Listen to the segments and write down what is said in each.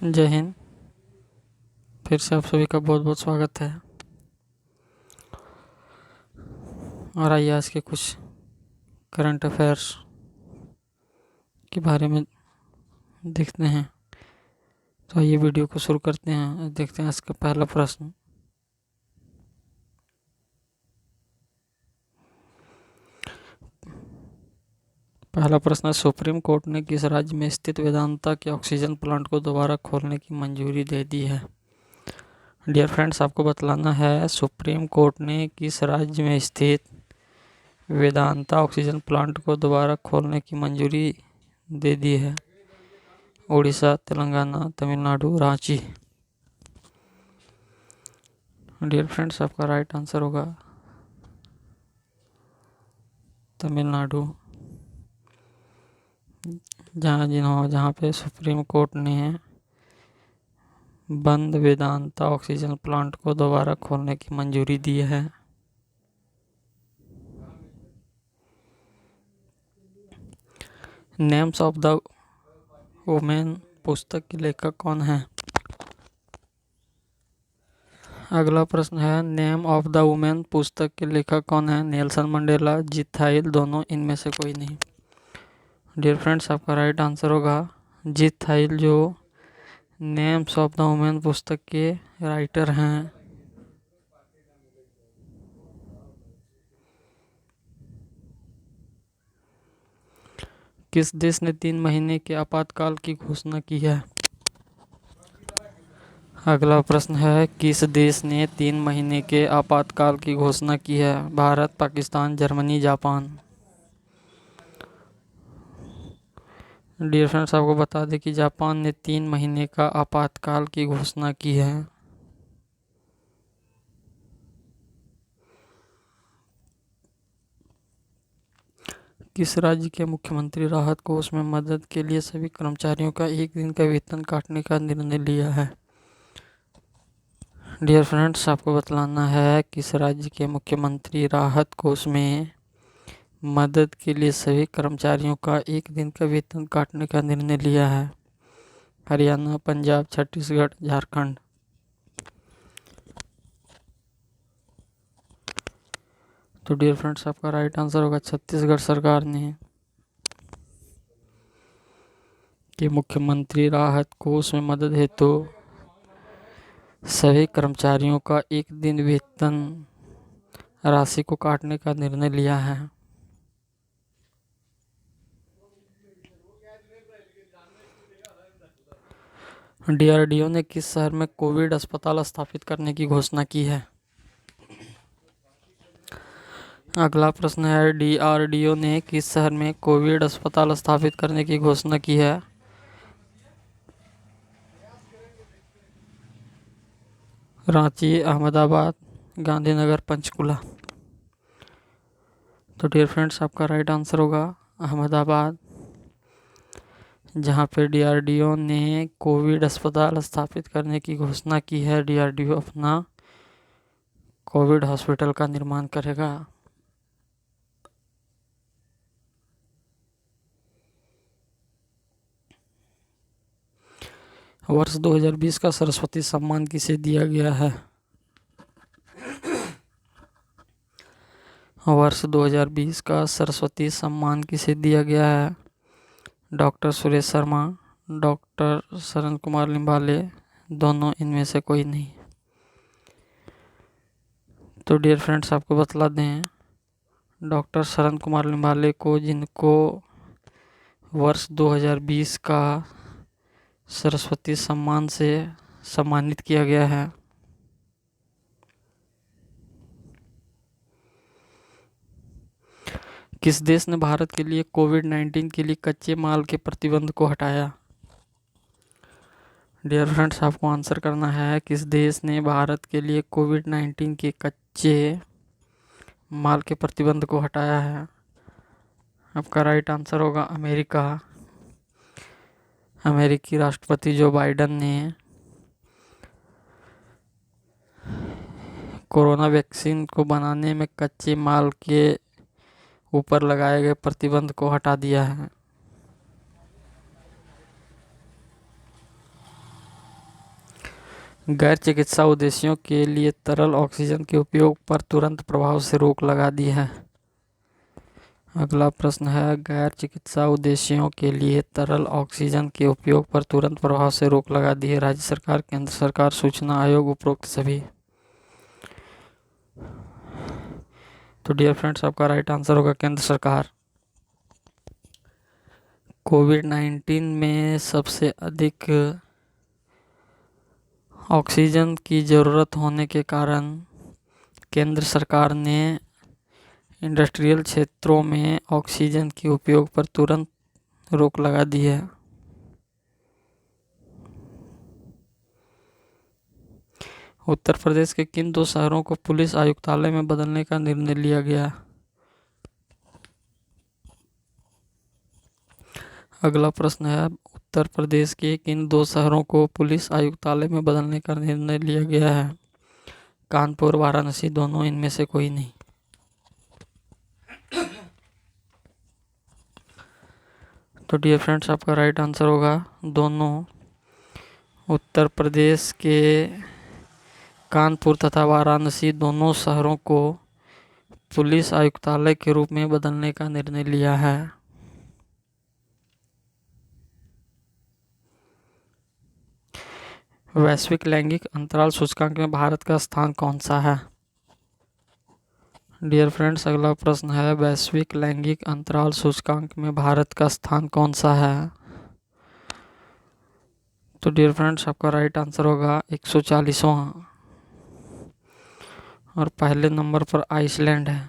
जय हिंद। फिर से आप सभी का बहुत बहुत स्वागत है। और आइए आज के कुछ करंट अफेयर्स के बारे में देखते हैं। तो आइए वीडियो को शुरू करते हैं। देखते हैं आज का पहला प्रश्न। पहला प्रश्न है, सुप्रीम कोर्ट ने किस राज्य में स्थित वेदांता के ऑक्सीजन प्लांट को दोबारा खोलने की मंजूरी दे दी है? डियर फ्रेंड्स, आपको बतलाना है सुप्रीम कोर्ट ने किस राज्य में स्थित वेदांता ऑक्सीजन प्लांट को दोबारा खोलने की मंजूरी दे दी है। उड़ीसा, तेलंगाना, तमिलनाडु, रांची। डियर फ्रेंड्स, आपका राइट आंसर होगा तमिलनाडु। जहाँ पे सुप्रीम कोर्ट ने बंद वेदांता ऑक्सीजन प्लांट को दोबारा खोलने की मंजूरी दी है। नेम्स ऑफ द वुमेन पुस्तक के लेखक कौन है? अगला प्रश्न है, नेम ऑफ द वुमेन पुस्तक के लेखक कौन है? नेल्सन मंडेला, जीत थाइल, दोनों, इनमें से कोई नहीं। डियर फ्रेंड्स, आपका राइट आंसर होगा जीत थाइल, जो नेम्स ऑफ द वुमेन पुस्तक के राइटर हैं। किस देश ने 3 महीने के आपातकाल की घोषणा की है? अगला प्रश्न है, किस देश ने 3 महीने के आपातकाल की घोषणा की है? Bharat, Pakistan, Germany, Japan. Dear friends, आपको बता दें कि जापान ने 3 महीने का आपातकाल की घोषणा की है। किस राज्य के मुख्यमंत्री राहत कोष में मदद के लिए सभी कर्मचारियों का 1 दिन का वेतन काटने का निर्णय लिया है? डियर फ्रेंड्स, आपको बतलाना है किस राज्य के मुख्यमंत्री राहत कोष में मदद के लिए सभी कर्मचारियों का 1 दिन का वेतन काटने का निर्णय लिया है? हरियाणा, पंजाब, छत्तीसगढ़, झारखंड। तो डियर फ्रेंड्स, आपका राइट आंसर होगा छत्तीसगढ़ सरकार ने कि मुख्यमंत्री राहत कोष में मदद हेतु सभी कर्मचारियों का 1 दिन वेतन राशि को काटने का निर्णय लिया है। डीआरडीओ ने किस शहर में कोविड अस्पताल स्थापित करने की घोषणा की है? अगला प्रश्न है, डीआरडीओ ने किस शहर में कोविड अस्पताल स्थापित करने की घोषणा की है? रांची, अहमदाबाद, गांधीनगर, पंचकुला। तो डियर फ्रेंड्स, आपका राइट आंसर होगा अहमदाबाद, जहां पे डीआरडीओ ने कोविड अस्पताल स्थापित करने की घोषणा की है। डीआरडीओ अपना कोविड हॉस्पिटल का निर्माण करेगा। वर्ष 2020 का सरस्वती सम्मान किसे दिया गया है? वर्ष 2020 का सरस्वती सम्मान किसे दिया गया है? डॉक्टर सुरेश शर्मा, डॉक्टर शरण कुमार लिम्बाले, दोनों, इनमें से कोई नहीं। तो डियर फ्रेंड्स, आपको बतला दें, डॉक्टर शरण कुमार लिम्बाले को, जिनको वर्ष 2020 का सरस्वती सम्मान से सम्मानित किया गया है। किस देश ने भारत के लिए कोविड-19 के लिए कच्चे माल के प्रतिबंध को हटाया? डियर फ्रेंड्स, आपको आंसर करना है किस देश ने भारत के लिए कोविड-19 के कच्चे माल के प्रतिबंध को हटाया है? आपका राइट आंसर होगा अमेरिका। अमेरिकी राष्ट्रपति जो बाइडेन ने कोरोना वैक्सीन को बनाने में कच्चे माल के ऊपर लगाए गए प्रतिबंध को हटा दिया है। गैर चिकित्सा उद्देश्यों के लिए तरल ऑक्सीजन के उपयोग पर तुरंत प्रभाव से रोक लगा दी है। अगला प्रश्न है, गैर चिकित्सा उद्देश्यों के लिए तरल ऑक्सीजन के उपयोग पर तुरंत प्रभाव से रोक लगा दी है। राज्य सरकार, केंद्र सरकार, सूचना आयोग, उपरोक्त सभी। तो डियर फ्रेंड्स, आपका राइट आंसर होगा केंद्र सरकार। कोविड-19 में सबसे अधिक ऑक्सीजन की ज़रूरत होने के कारण केंद्र सरकार ने इंडस्ट्रियल क्षेत्रों में ऑक्सीजन के उपयोग पर तुरंत रोक लगा दी है। उत्तर प्रदेश के किन 2 शहरों को पुलिस आयुक्तालय में बदलने का निर्णय लिया गया? अगला प्रश्न है, उत्तर प्रदेश के किन 2 शहरों को पुलिस आयुक्तालय में बदलने का निर्णय लिया गया है? कानपुर, वाराणसी, दोनों, इनमें से कोई नहीं। तो डियर फ्रेंड्स, आपका राइट आंसर होगा दोनों। उत्तर प्रदेश के कानपुर तथा वाराणसी दोनों शहरों को पुलिस आयुक्तालय के रूप में बदलने का निर्णय लिया है। वैश्विक लैंगिक अंतराल सूचकांक में भारत का स्थान कौन सा है? डियर फ्रेंड्स, अगला प्रश्न है, वैश्विक लैंगिक अंतराल सूचकांक में भारत का स्थान कौन सा है? तो डियर फ्रेंड्स, आपका राइट आंसर होगा 140वां और पहले नंबर पर आइसलैंड है।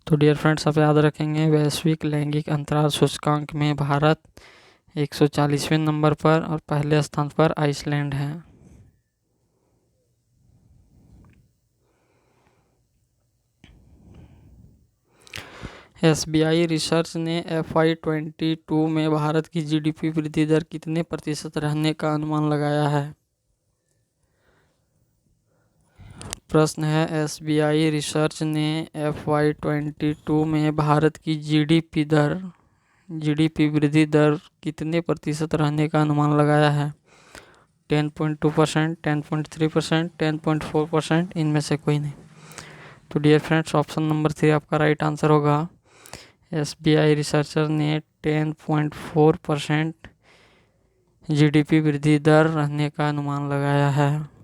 तो डियर फ्रेंड्स, आप याद रखेंगे, वैश्विक लैंगिक अंतराल सूचकांक में भारत 140वें नंबर पर और पहले स्थान पर आइसलैंड है। SBI रिसर्च ने FY22 में भारत की GDP वृद्धि दर कितने % रहने का अनुमान लगाया है? प्रश्न है, SBI रिसर्च ने FY22 में भारत की GDP वृद्धि दर कितने % रहने का अनुमान लगाया है? 10.2%, 10.3%, 10.4%, इनमें से कोई नहीं। तो डियर फ्रेंड्स, ऑप्शन नंबर 3 आपका राइट आंसर होगा। SBI रिसर्चर ने 10.4% GDP वृद्धि दर रहने का अनुमान लगाया है।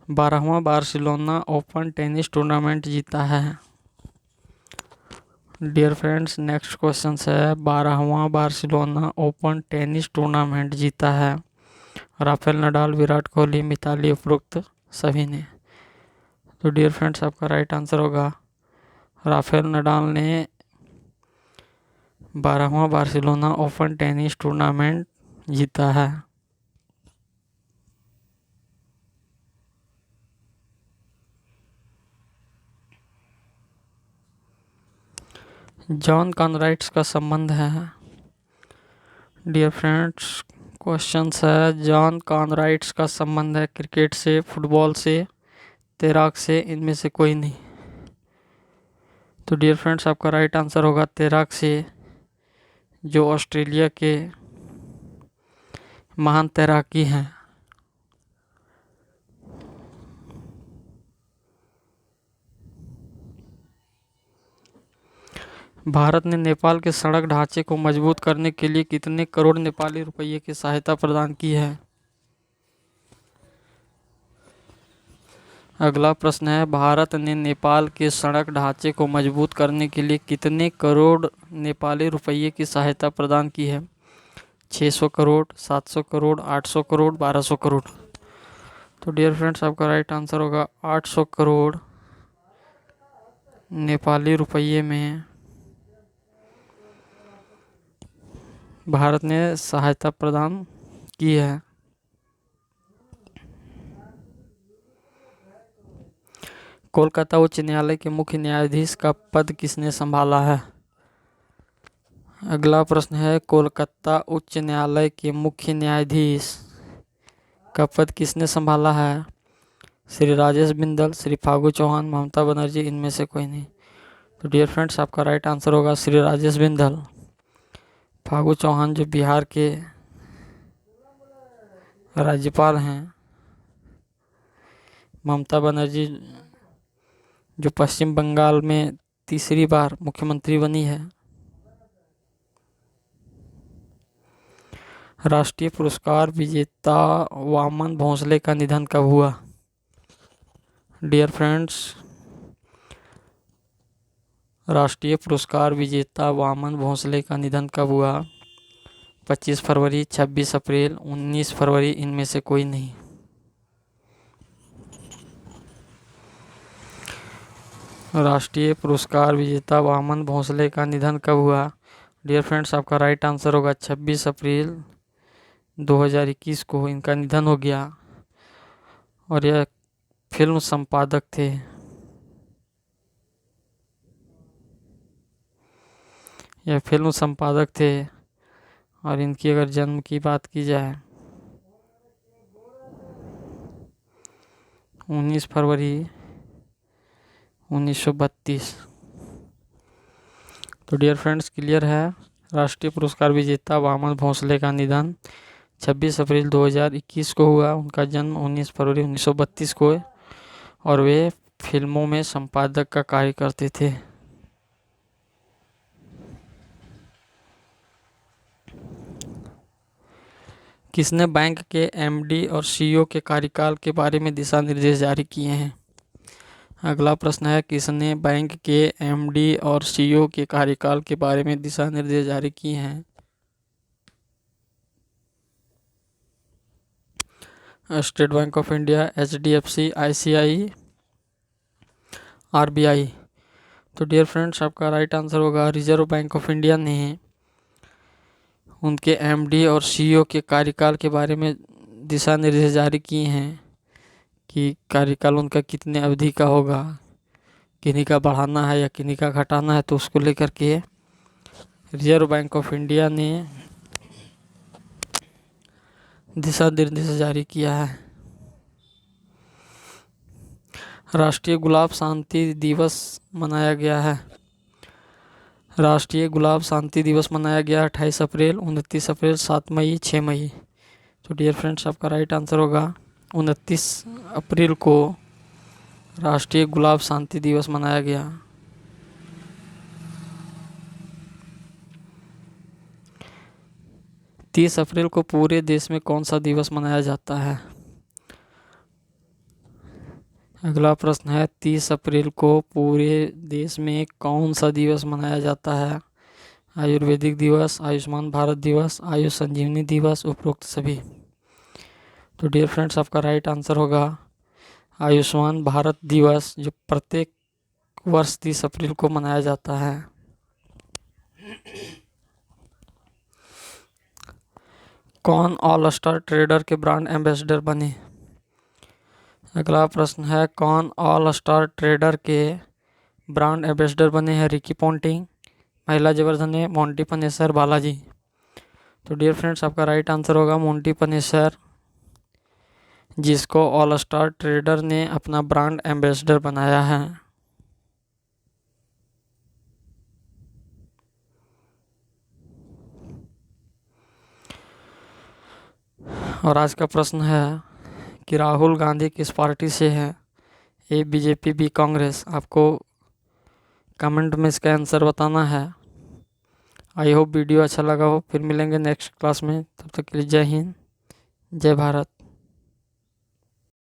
बारहवां बार्सिलोना ओपन टेनिस टूर्नामेंट जीता है। डियर फ्रेंड्स, नेक्स्ट क्वेश्चन है, 12वां बार्सिलोना ओपन टेनिस टूर्नामेंट जीता है राफेल नडाल, विराट कोहली, मिताली, उपरोक्त सभी ने। तो डियर फ्रेंड्स, आपका राइट आंसर होगा राफेल नडाल ने 12वां बार्सिलोना ओपन टेनिस टूर्नामेंट जीता है। जॉन कॉनराड्स का संबंध है। डियर फ्रेंड्स, क्वेश्चन है, जॉन कॉनराड्स का संबंध है क्रिकेट से, फुटबॉल से, तैराक से, इनमें से कोई नहीं। तो डियर फ्रेंड्स, आपका राइट आंसर होगा तैराक से, जो ऑस्ट्रेलिया के महान तैराकी हैं। भारत ने नेपाल के सड़क ढांचे को मजबूत करने के लिए कितने करोड़ नेपाली रुपये की सहायता प्रदान की है? अगला प्रश्न है, भारत ने नेपाल के सड़क ढांचे को मजबूत करने के लिए कितने करोड़ नेपाली रुपये की सहायता प्रदान की है? 600 करोड़, 700 करोड़, 800 करोड़, 1200 करोड़। तो डियर फ्रेंड्स, आपका राइट आंसर होगा 800 करोड़ नेपाली रुपये में भारत ने सहायता प्रदान की है। कोलकाता उच्च न्यायालय के मुख्य न्यायाधीश का पद किसने संभाला है? अगला प्रश्न है, कोलकाता उच्च न्यायालय के मुख्य न्यायाधीश का पद किसने संभाला है? श्री राजेश बिंदल, श्री फागू चौहान, ममता बनर्जी, इनमें से कोई नहीं। तो डियर फ्रेंड्स, आपका राइट आंसर होगा श्री राजेश बिंदल। फागू चौहान जो बिहार के राज्यपाल हैं, ममता बनर्जी जो पश्चिम बंगाल में तीसरी बार मुख्यमंत्री बनी है। राष्ट्रीय पुरस्कार विजेता वामन भोंसले का निधन कब हुआ? डियर फ्रेंड्स, राष्ट्रीय पुरस्कार विजेता वामन भोंसले का निधन कब हुआ? 25 फरवरी, 26 अप्रैल, 19 फरवरी, इनमें से कोई नहीं। राष्ट्रीय पुरस्कार विजेता वामन भोंसले का निधन कब हुआ? डियर फ्रेंड्स, आपका राइट आंसर होगा 26 अप्रैल 2021 को इनका निधन हो गया। और यह फिल्म संपादक थे। और इनकी अगर जन्म की बात की जाए 19 फरवरी 1932। तो डियर फ्रेंड्स, क्लियर है, राष्ट्रीय पुरस्कार विजेता वामन भोंसले का निधन 26 अप्रैल 2021 को हुआ। उनका जन्म 19 फरवरी 1932 को है और वे फिल्मों में संपादक का कार्य करते थे। किसने बैंक के एमडी और सीईओ के कार्यकाल के बारे में दिशा निर्देश जारी किए हैं? अगला प्रश्न है, किसने बैंक के एमडी और सीईओ के कार्यकाल के बारे में दिशा निर्देश जारी किए हैं? State bank of India, HDFC, ICI, RBI. तो डियर फ्रेंड्स, आपका राइट आंसर होगा रिजर्व बैंक ऑफ इंडिया ने उनके एमडी और सीईओ के कार्यकाल के बारे में दिशा निर्देश जारी किए हैं कि कार्यकाल उनका कितने अवधि का होगा, किन्हीं का बढ़ाना है या किन्हीं का घटाना है। तो उसको लेकर के रिजर्व बैंक ऑफ इंडिया ने दिशा निर्देश जारी किया है। राष्ट्रीय गुलाब शांति दिवस मनाया गया है। राष्ट्रीय गुलाब शांति दिवस मनाया गया 28 अप्रैल, 29 अप्रैल, 7 मई, 6 मई। तो डियर फ्रेंड्स, आपका राइट आंसर होगा 29 अप्रैल को राष्ट्रीय गुलाब शांति दिवस मनाया गया। तीस अप्रैल को पूरे देश में कौन सा दिवस मनाया जाता है? अगला प्रश्न है, 30 अप्रैल को पूरे देश में कौन सा दिवस मनाया जाता है? आयुर्वेदिक दिवस, आयुष्मान भारत दिवस, आयुष संजीवनी दिवस, उपरोक्त सभी। तो डियर फ्रेंड्स, आपका राइट आंसर होगा आयुष्मान भारत दिवस, जो प्रत्येक वर्ष 30 अप्रैल को मनाया जाता है। कौन ऑल स्टार ट्रेडर के ब्रांड एम्बेसडर बने? अगला प्रश्न है, कौन ऑल स्टार ट्रेडर के ब्रांड एम्बेसडर बने हैं? रिकी पॉन्टिंग, महिला जबरदस्ती, मोंटी पनेसर, बालाजी। तो डियर फ्रेंड्स, आपका राइट आंसर होगा मोंटी पनेसर, जिसको ऑल स्टार ट्रेडर ने अपना ब्रांड एम्बेसडर बनाया है। और आज का प्रश्न है कि राहुल गांधी किस पार्टी से है? ए बीजेपी, बी कांग्रेस। आपको कमेंट में इसका आंसर बताना है। आई होप वीडियो अच्छा लगा हो। फिर मिलेंगे नेक्स्ट क्लास में, तब तक के लिए जय हिंद, जय भारत।